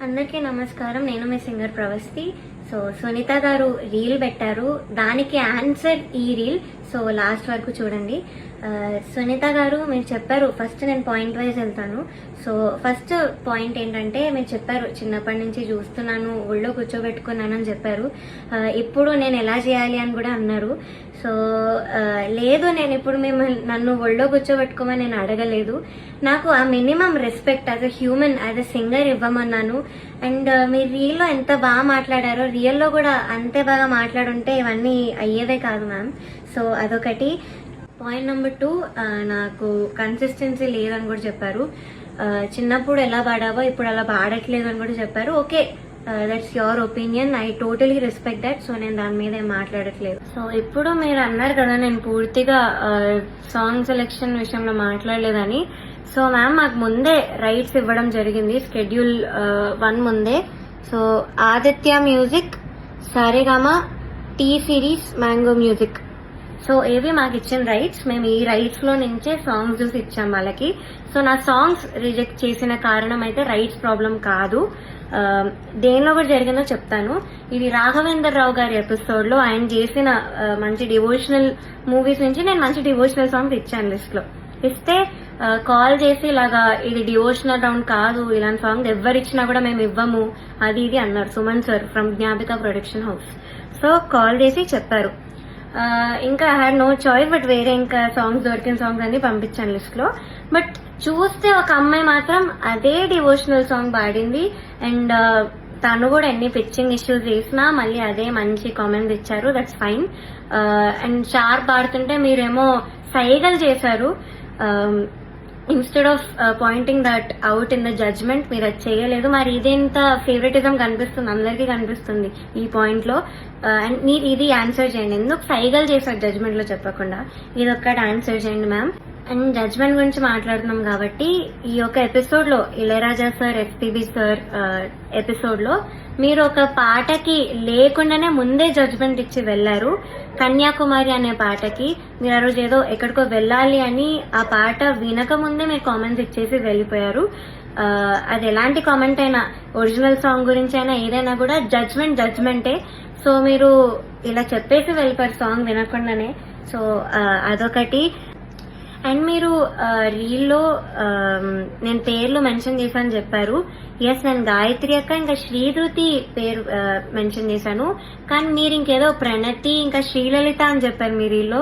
అందరికీ నమస్కారం. నేను మీ సింగర్ ప్రవస్తి. సో సునీత గారు రీల్ పెట్టారు, దానికి ఆన్సర్ ఈ రీల్. సో లాస్ట్ వరకు చూడండి. సునీత గారు మీరు చెప్పారు, ఫస్ట్ నేను పాయింట్ వైజ్ వెళ్తాను. సో ఫస్ట్ పాయింట్ ఏంటంటే, మీరు చెప్పారు చిన్నప్పటి నుంచి చూస్తున్నాను, ఒళ్ళో కూర్చోబెట్టుకున్నాను అని చెప్పారు. ఇప్పుడు నేను ఎలా చేయాలి అని కూడా అన్నారు. సో లేదు, నేను ఇప్పుడు నన్ను ఒళ్ళో కూర్చోబెట్టుకోమని నేను అడగలేదు. నాకు ఆ minimum respect as a human, as a singer ఇవ్వమన్నాను. అండ్ మీరు రీల్లో ఎంత బాగా మాట్లాడారో, రియల్లో కూడా అంతే బాగా మాట్లాడుంటే ఇవన్నీ అయ్యేదే కాదు మ్యామ్. సో అదొకటి. పాయింట్ నెంబర్ 2, నాకు కన్సిస్టెన్సీ లేదని కూడా చెప్పారు. చిన్నప్పుడు ఎలా పాడావో ఇప్పుడు అలా పాడట్లేదు అని కూడా చెప్పారు. Okay, that's your opinion, I totally respect that. So నేను దాని మీద ఏం మాట్లాడట్లేదు. సో ఇప్పుడు మీరు అన్నారు కదా నేను పూర్తిగా సాంగ్ సెలెక్షన్ విషయంలో మాట్లాడలేదని. సో మ్యామ్, మాకు ముందే రైట్స్ ఇవ్వడం జరిగింది, స్కెడ్యూల్ 1 ముందే. సో ఆదిత్య మ్యూజిక్, సారేగామ, టీ సిరీస్, మ్యాంగో మ్యూజిక్, సో ఏవి మాకు ఇచ్చిన రైట్స్. మేము ఈ రైట్స్ లో నుంచే సాంగ్స్ చూసి ఇచ్చాం వాళ్ళకి. సో నా సాంగ్స్ రిజెక్ట్ చేసిన కారణం అయితే రైట్స్ ప్రాబ్లం కాదు. దేనిలో కూడా జరిగిందో చెప్తాను. ఇది రాఘవేందర్ రావు గారి ఎపిసోడ్ లో ఆయన చేసిన మంచి డివోషనల్ మూవీస్ నుంచి నేను మంచి డివోషనల్ సాంగ్స్ ఇచ్చాను లిస్ట్ లో. ఇస్తే కాల్ చేసి ఇలాగా ఇది డివోషనల్ రౌండ్ కాదు, ఇలాంటి సాంగ్ ఎవరిచ్చినా కూడా మేము ఇవ్వము, అది ఇది అన్నారు Suman sir from Gnapika production house. So call చేసి చెప్పారు. ఇంకా I had no choice, but వేరే ఇంకా సాంగ్స్ దొరికిన సాంగ్స్ అన్ని పంపించాను లిస్ట్ లో. బట్ చూస్తే ఒక అమ్మాయి మాత్రం అదే డివోషనల్ సాంగ్ పాడింది. అండ్ తను కూడా ఎన్ని పిచ్చింగ్ ఇష్యూస్ చేసినా మళ్ళీ అదే మంచి కామెంట్స్ ఇచ్చారు, దట్స్ ఫైన్. అండ్ షార్ప్ పాడుతుంటే మీరేమో సైగలు చేశారు. Instead of pointing that out in the judgement, మీరు అది చేయలేదు. మరి ఇదేంత ఫేవరెటిజం కనిపిస్తుంది, అందరికీ కనిపిస్తుంది ఈ పాయింట్ లో. అండ్ మీరు ఇది ఆన్సర్ చేయండి, ఎందుకు సైగలు చేశారు జడ్జ్మెంట్ లో చెప్పకుండా, ఇది ఒక్కటి ఆన్సర్ చేయండి మ్యామ్. అండ్ జడ్జ్మెంట్ గురించి మాట్లాడుతున్నాం కాబట్టి, ఈ యొక్క ఎపిసోడ్ లో Ilaiyaraaja sir, SPB sir episode లో మీరు ఒక పాటకి లేకుండానే ముందే జడ్జ్మెంట్ ఇచ్చి వెళ్లారు. కన్యాకుమారి అనే పాటకి మీరు ఆ రోజు ఏదో ఎక్కడికో వెళ్ళాలి అని ఆ పాట వినక ముందే మీరు కామెంట్స్ ఇచ్చేసి వెళ్ళిపోయారు. అది ఎలాంటి కామెంట్ అయినా, ఒరిజినల్ సాంగ్ గురించి అయినా ఏదైనా కూడా జడ్జ్మెంటే. సో మీరు ఇలా చెప్పేసి వెళ్ళిపోయారు సాంగ్ వినకుండానే. సో అదొకటి. అండ్ మీరు రీల్లో నేను పేర్లు మెన్షన్ చేశాను చెప్పారు. ఎస్, నేను గాయత్రి అక్క ఇంకా శ్రీధృతి పేరు మెన్షన్ చేశాను. కానీ మీరు ఇంకేదో ప్రణతి ఇంకా శ్రీలలిత అని చెప్పారు మీ రీల్లో.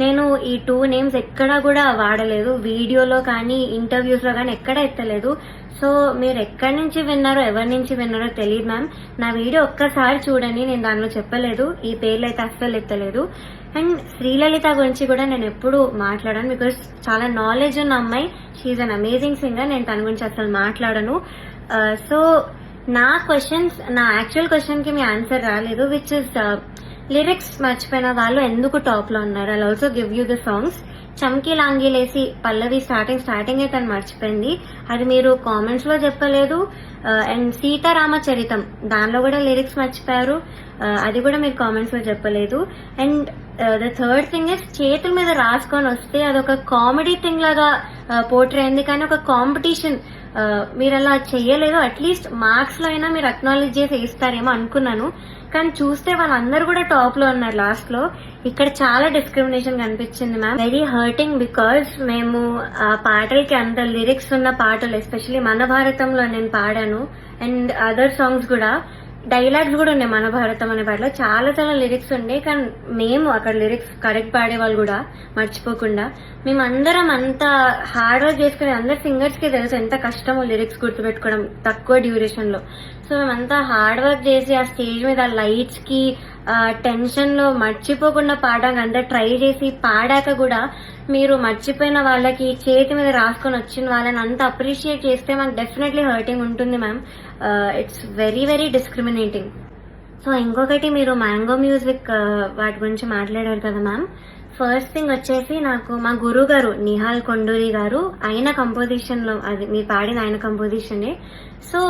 నేను ఈ 2 నేమ్స్ ఎక్కడా కూడా వాడలేదు, వీడియోలో కానీ ఇంటర్వ్యూస్ లో కానీ ఎక్కడా ఎత్తలేదు. సో మీరు ఎక్కడి నుంచి విన్నారో, ఎవరి నుంచి విన్నారో తెలియదు మ్యామ్. నా వీడియో ఒక్కసారి చూడండి, నేను దానిలో చెప్పలేదు, ఈ పేర్లు అయితే అస్సలు ఎత్తలేదు. అండ్ శ్రీలలిత గురించి కూడా నేను ఎప్పుడు మాట్లాడాను, బికాస్ చాలా నాలెడ్జ్ ఉన్న అమ్మాయి, షీఈ్ అన్ అమేజింగ్ సింగర్. నేను తన గురించి అసలు మాట్లాడను. సో నా యాక్చువల్ క్వశ్చన్ కి మీ ఆన్సర్ రాలేదు, విచ్ ఇస్ లిరిక్స్ మర్చిపోయిన వాళ్ళు ఎందుకు టాప్ లో ఉన్నారు. I also give you the songs. చమ్కీ లాంగీలేసి పల్లవి స్టార్టింగ్ అయితే తను మర్చిపోయింది, అది మీరు కామెంట్స్ లో చెప్పలేదు. అండ్ సీతారామచరితం, దానిలో కూడా లిరిక్స్ మర్చిపోయారు, అది కూడా మీరు కామెంట్స్ లో చెప్పలేదు. And the third thing is, చేతుల మీద రాసుకొని వస్తే అదొక కామెడీ థింగ్ లాగా పోర్ట్రే అయింది, కానీ ఒక కాంపిటీషన్ మీరు అలా చెయ్యలేదు. అట్లీస్ట్ మార్క్స్ లో అయినా మీరు అక్నాలెడ్జ్ చేసి ఇస్తారేమో అనుకున్నాను, కానీ చూస్తే వాళ్ళందరూ కూడా టాప్ లో ఉన్నారు లాస్ట్ లో. ఇక్కడ చాలా డిస్క్రిమినేషన్ కనిపించింది మ్యామ్, వెరీ హర్టింగ్. బికాస్ మేము ఆ పాటలకి అంత లిరిక్స్ ఉన్న పాటలు, ఎస్పెషల్లీ మన భారతంలో నేను పాడాను, అండ్ అదర్ సాంగ్స్ కూడా డైలాగ్స్ కూడా ఉన్నాయి. మన భారతం అనే పాటలో చాలా చాలా లిరిక్స్ ఉండే, కానీ మేము అక్కడ లిరిక్స్ కరెక్ట్ పాడే వాళ్ళు కూడా మర్చిపోకుండా, మేమందరం అంత హార్డ్ వర్క్ చేసుకుని, అందరు సింగర్స్ కి తెలుసు ఎంత కష్టమో లిరిక్స్ గుర్తుపెట్టుకోవడం తక్కువ డ్యూరేషన్ లో. సో మేమంతా హార్డ్ వర్క్ చేసి ఆ స్టేజ్ మీద లైట్స్ కి టెన్షన్ లో మర్చిపోకుండా పాడడానికి అంతా ట్రై చేసి పాడాక కూడా మీరు మర్చిపోయిన వాళ్ళకి, చేతి మీద రాసుకొని వచ్చిన వాళ్ళని అంత అప్రిషియేట్ చేస్తే మాకు డెఫినెట్లీ హర్టింగ్ ఉంటుంది ma'am. It's very very discriminating. So ఇంకొకటి, మీరు మ్యాంగో మ్యూజిక్ వాటి గురించి మాట్లాడారు కదా మ్యామ్. ఫస్ట్ థింగ్ వచ్చేసి, నాకు మా గురువు గారు నిహాల్ కొండూరి గారు, ఆయన కంపోజిషన్ లో, అది మీరు పాడిన ఆయన కంపోజిషనే. సో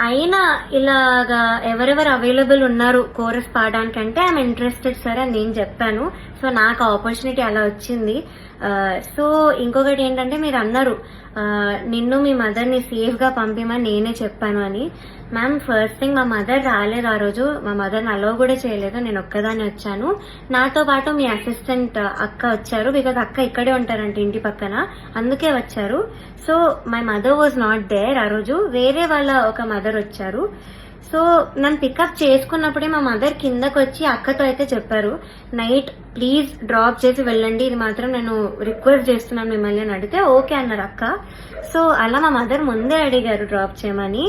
అయినా ఇలాగా ఎవరెవరు అవైలబుల్ ఉన్నారు కోరస్ పాడడానికి అంటే ఐఎమ్ ఇంట్రెస్టెడ్ సార్ అని నేను చెప్పాను. సో సో నాకు ఆపర్చునిటీ అలా వచ్చింది. సో ఇంకొకటి ఏంటంటే మీరు అన్నారు నిన్ను మీ మదర్ని సేఫ్గా పంపిమని నేనే చెప్పాను అని. మ్యామ్ ఫస్ట్ థింగ్ మా మదర్ రాలేదు ఆ రోజు, మా మదర్ని అలో కూడా చేయలేదు, నేను ఒక్కదాన్ని వచ్చాను. నాతో పాటు మీ అసిస్టెంట్ అక్క వచ్చారు, బికాజ్ అక్క ఇక్కడే ఉంటారంట ఇంటి పక్కన, అందుకే వచ్చారు. So my mother was not there ఆ రోజు, వేరే వాళ్ళ ఒక మదర్ వచ్చారు. సో నన్ను పికప్ చేసుకున్నప్పుడే మా మదర్ కిందకు వచ్చి అక్కతో అయితే చెప్పారు, నైట్ ప్లీజ్ డ్రాప్ చేసి వెళ్ళండి, ఇది మాత్రం నేను రిక్వెస్ట్ చేస్తున్నాను మిమ్మల్ని అని అడిగితే ఓకే అన్నారు అక్క. సో అలా మా మదర్ ముందే అడిగారు డ్రాప్ చేయమని.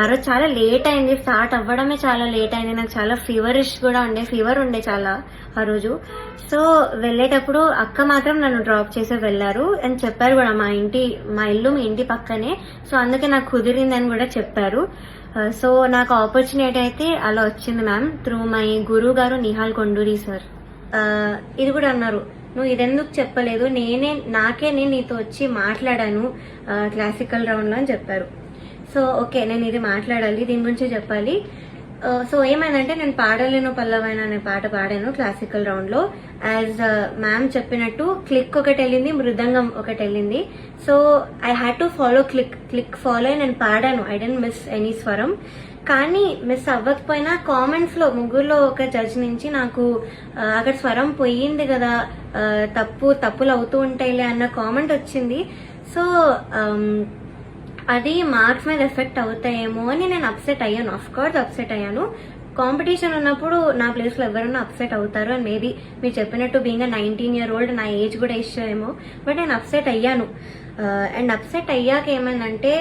ఆ రోజు చాలా లేట్ అయింది, స్టార్ట్ అవ్వడమే చాలా లేట్ అయింది, నాకు చాలా ఫీవర్ ఉండే చాలా ఆ రోజు. సో వెళ్ళేటప్పుడు అక్క మాత్రం నన్ను డ్రాప్ చేసి వెళ్ళారు అని చెప్పారు కూడా, మా ఇల్లు మీ ఇంటి పక్కనే, సో అందుకే నాకు కుదిరిందని కూడా చెప్పారు. సో నాకు ఆపర్చునిటీ అయితే అలా వచ్చింది మ్యామ్, త్రూ మై గురువు గారు నిహాల్ కొండూరి సార్. ఇది కూడా అన్నారు, నువ్వు ఇదెందుకు చెప్పలేదు, నాకే నేను నీతో వచ్చి మాట్లాడాను క్లాసికల్ రౌండ్ లో అని చెప్పారు. సో ఓకే నేను ఇది మాట్లాడాలి, దీని గురించి చెప్పాలి. సో ఏమైందంటే నేను పాడలేను పల్లవైన అనే పాట పాడాను క్లాసికల్ రౌండ్ లో. యాజ్ మ్యామ్ చెప్పినట్టు క్లిక్ ఒకటి వెళ్ళింది, మృదంగం ఒకటి వెళ్ళింది. So I had to follow click follow అయి నేను పాడాను, ఐ డోంట్ మిస్ ఎనీ స్వరం. కానీ మిస్ అవ్వకపోయినా కామెంట్స్ లో ముగ్గురులో ఒక జడ్జ్ నుంచి నాకు అక్కడ స్వరం పోయింది కదా, తప్పులు అవుతూ ఉంటాయిలే అన్న కామెంట్ వచ్చింది. సో అది మార్క్స్ మీద ఎఫెక్ట్ అవుతాయేమో అని నేను అప్సెట్ అయ్యాను. ఆఫ్ కోర్స్ అప్సెట్ అయ్యాను. కాంపిటీషన్ ఉన్నప్పుడు నా ప్లేస్ లో ఎవరైనా అప్సెట్ అవుతారు అని మేబీ మీరు చెప్పినట్టు బీయింగ్ 19-year-old నా ఏజ్ కూడా ఇష్యూ ఏమో, బట్ నేను అప్సెట్ అయ్యాను. అండ్ అప్సెట్ అయ్యాక ఏమైందంటే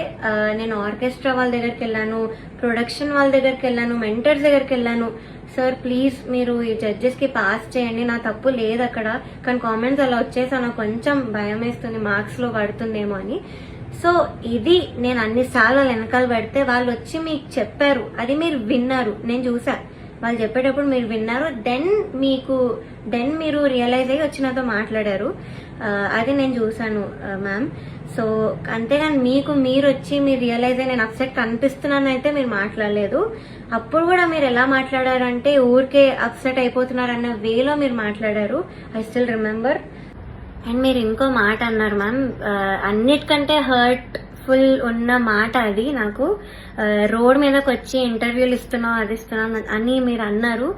నేను ఆర్కెస్ట్రా వాళ్ళ దగ్గరికి వెళ్ళాను, ప్రొడక్షన్ వాళ్ళ దగ్గరికి వెళ్ళాను, మెంటర్స్ దగ్గరికి వెళ్ళాను. సార్ ప్లీజ్ మీరు ఈ జడ్జెస్ కి పాస్ చేయండి, నా తప్పు లేదు అక్కడ, కానీ కామెంట్స్ అలా వచ్చేసా నాకు కొంచెం భయం వేస్తుంది మార్క్స్ లో పడుతుందేమో అని. సో ఇది నేను అన్నిసార్లు వెనకాల పెడితే వాళ్ళు వచ్చి మీకు చెప్పారు, అది మీరు విన్నారు, నేను చూసా వాళ్ళు చెప్పేటప్పుడు మీరు విన్నారు, దెన్ మీరు రియలైజ్ అయ్యి వచ్చి నాతో మాట్లాడారు, అది నేను చూసాను మ్యామ్. సో అంతేగాని మీరు వచ్చి మీరు రియలైజ్ అయ్యి నేను అప్సెట్ కనిపిస్తున్నాను అయితే మీరు మాట్లాడలేదు. అప్పుడు కూడా మీరు ఎలా మాట్లాడారంటే ఊరికే అప్సెట్ అయిపోతున్నారన్న వేలో మీరు మాట్లాడారు, ఐ స్టిల్ రిమెంబర్. అండ్ మీరు ఇంకో మాట అన్నారు మ్యామ్, అన్నిటికంటే హర్ట్ఫుల్ ఉన్న మాట అది నాకు, రోడ్ మీదకి వచ్చి ఇంటర్వ్యూలు ఇస్తున్నాం అది ఇస్తున్నాం అని మీరు అన్నారు.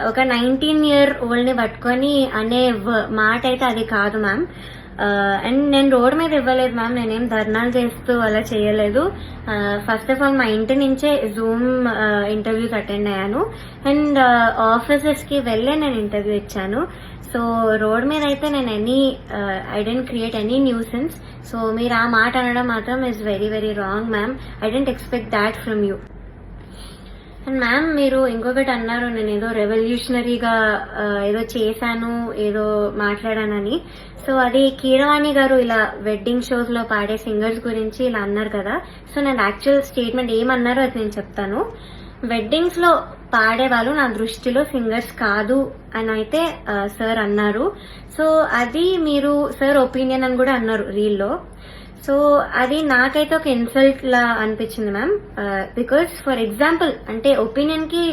ఒక 19-year-old ని పట్టుకొని అనే మాట అయితే అది కాదు మ్యామ్. అండ్ నేను రోడ్ మీద ఇవ్వలేదు మ్యామ్, నేనేం ధర్నాలు చేస్తూ అలా చేయలేదు. ఫస్ట్ ఆఫ్ ఆల్ మా ఇంటి నుంచే జూమ్ ఇంటర్వ్యూస్ అటెండ్ అయ్యాను, అండ్ ఆఫీసెస్ కి వెళ్ళే నేను ఇంటర్వ్యూ ఇచ్చాను. సో రోడ్ మీద అయితే నేను I don't create any nuisance. So మీరు ఆ మాట అనడం మాత్రం is very very wrong ma'am, I don't expect that from you. And ma'am మీరు ఇంకొకటి అన్నారు, నేను ఏదో రెవల్యూషనరీగా ఏదో చేశాను, ఏదో మాట్లాడానని. సో అది కీరవాణి గారు ఇలా వెడ్డింగ్ షోస్ లో పాడే సింగర్స్ గురించి ఇలా అన్నారు కదా. సో నేను యాక్చువల్ స్టేట్మెంట్ ఏమన్నారో అది నేను చెప్తాను. వెడ్డింగ్స్ లో పాడే వాళ్ళు నా దృష్టిలో సింగర్స్ కాదు అని అయితే సార్ అన్నారు. సో అది మీరు సార్ ఒపీనియన్ అని కూడా అన్నారు రీల్లో. సో అది నాకైతే ఒక ఇన్సల్ట్ లా అనిపించింది మ్యామ్, బికాస్ ఫర్ ఎగ్జాంపుల్ అంటే ఒపీనియన్ కి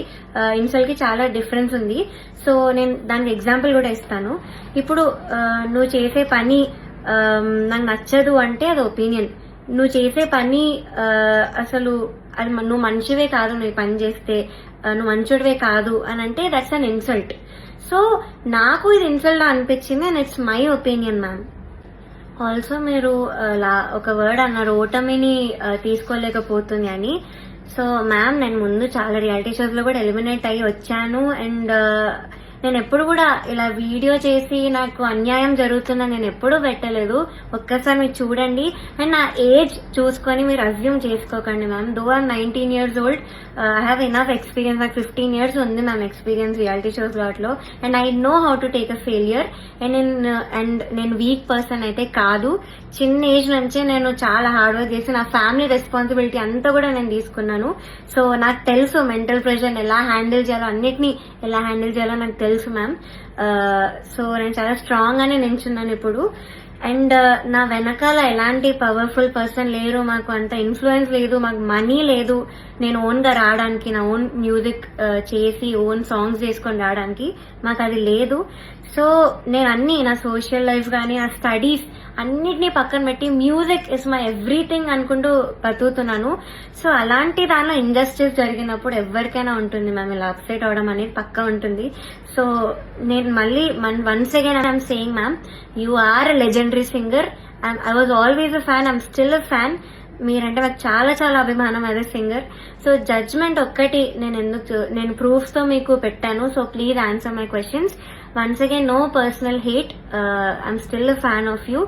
ఇన్సల్ట్ కి చాలా డిఫరెన్స్ ఉంది. సో నేను దానికి ఎగ్జాంపుల్ కూడా ఇస్తాను. ఇప్పుడు నువ్వు చేసే పని నాకు నచ్చదు అంటే అది ఒపీనియన్. నువ్వు చేసే పని అసలు అది నువ్వు మనిషివే కాదు, నువ్వు పని చేస్తే నువ్వు మంచోడివే కాదు అని అంటే దట్స్ అన్ ఇన్సల్ట్. సో నాకు ఇది ఇన్సల్ట్ అనిపించింది and it's my opinion ma'am. Also మీరు ఒక వర్డ్ అన్నారు, ఓటమిని తీసుకోలేకపోతుంది అని. సో మ్యామ్ నేను ముందు చాలా రియాలిటీ షోస్ లో కూడా ఎలిమినేట్ అయ్యి వచ్చాను, అండ్ నేను ఎప్పుడు కూడా ఇలా వీడియో చేసి నాకు అన్యాయం జరుగుతుందని నేను ఎప్పుడూ పెట్టలేదు. ఒక్కసారి మీరు చూడండి, అండ్ నా ఏజ్ చూసుకొని మీరు అజ్యూమ్ చేసుకోకండి ma'am. Though are 19-years-old, I have enough experience. నాకు 15 years ఉంది మ్యామ్ ఎక్స్పీరియన్స్ రియాలిటీ షోస్ వాటిలో, and I know how to take a failure. అండ్ నేను వీక్ పర్సన్ అయితే కాదు. చిన్న ఏజ్ నుంచే నేను చాలా హార్డ్ వర్క్ చేసి నా ఫ్యామిలీ రెస్పాన్సిబిలిటీ అంతా కూడా నేను తీసుకున్నాను. సో నాకు తెలుసు మెంటల్ ప్రెషర్ ఎలా హ్యాండిల్ చేయాలో, అన్నిటినీ ఎలా హ్యాండిల్ చేయాలో నాకు తెలుసు మ్యామ్. సో నేను చాలా స్ట్రాంగ్ గానే నించున్నాను ఇప్పుడు. అండ్ నా వెనకాల ఎలాంటి పవర్ఫుల్ పర్సన్ లేరు, మాకు అంత ఇన్ఫ్లుయెన్స్ లేదు, మాకు మనీ లేదు నేను ఓన్ గా రావడానికి, నా ఓన్ మ్యూజిక్ చేసి ఓన్ సాంగ్స్ చేసుకొని రావడానికి మాకు అది లేదు. సో నేను అన్ని నా సోషల్ లైఫ్ కానీ నా స్టడీస్ అన్నిటినీ పక్కన పెట్టి మ్యూజిక్ ఇస్ మై ఎవ్రీథింగ్ అనుకుంటూ బతుకుతున్నాను. సో అలాంటి దానిలో ఇంజస్టిస్ జరిగినప్పుడు ఎవరికైనా ఉంటుంది మ్యామ్, ఇలా అప్సెట్ అవడం అనేది పక్కా ఉంటుంది. సో నేను మళ్ళీ once again I'm saying ma'am, you are a legendary singer. I was always a fan, I'm still a fan. మీరంటే నాకు చాలా చాలా అభిమానం as a singer. So judgement ఒక్కటి నేను ప్రూఫ్స్ తో మీకు పెట్టాను. So please answer my questions. Once again no personal hate, I'm still a fan of you.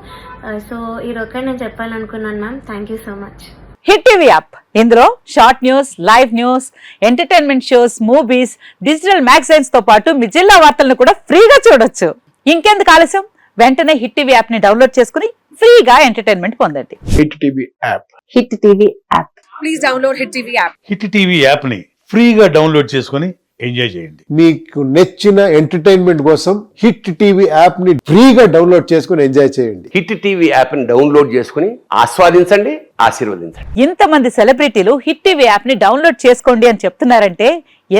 So ఇదొక్కటి నేను చెప్పాలనుకున్నాను ma'am. Thank you so much. Hit TV app, ఇందులో short news, live news, entertainment shows, movies, digital magazines తో పాటు మీ జిల్లా వార్తలను కూడా ఫ్రీగా చూడొచ్చు. ఇంకెందుకు ఆలస్యం, వెంటనే హిట్ టీవీ యాప్ ని డౌన్లోడ్ చేసుకుని ఫ్రీగా ఎంటర్టైన్మెంట్ పొందండి. Hit TV app. Hit TV app. Please download hit TV app. Hit TV app ని ఫ్రీగా డౌన్లోడ్ చేసుకుని ఎంజాయ్ చేయండి. మీకు నచ్చిన ఎంటర్టైన్మెంట్ కోసం హిట్ టీవీ యాప్ ని ఫ్రీగా డౌన్లోడ్ చేసుకుని ఎంజాయ్ చేయండి. హిట్ టీవీ యాప్ ని డౌన్లోడ్ చేసుకుని ఆస్వాదించండి, ఆశీర్వదించండి. ఇంతమంది సెలబ్రిటీలు హిట్ టీవీ యాప్ ని డౌన్లోడ్ చేసుకోండి అని చెప్తున్నారంటే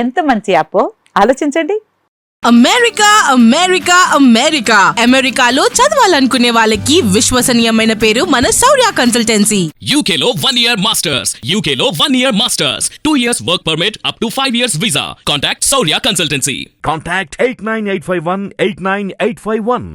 ఎంత మంచి యాప్ ఆలోచించండి. అమెరికా అమెరికా అమెరికా అమెరికాలో చదవాలనుకునే వాళ్ళకి విశ్వసనీయమైన పేరు మన శౌర్య కన్సల్టెన్సీ. UK లో 1 year masters. UK లో 1 year masters. 2 years work permit up to 5 years visa. Contact Saurya Consultancy. Contact 89851 89851.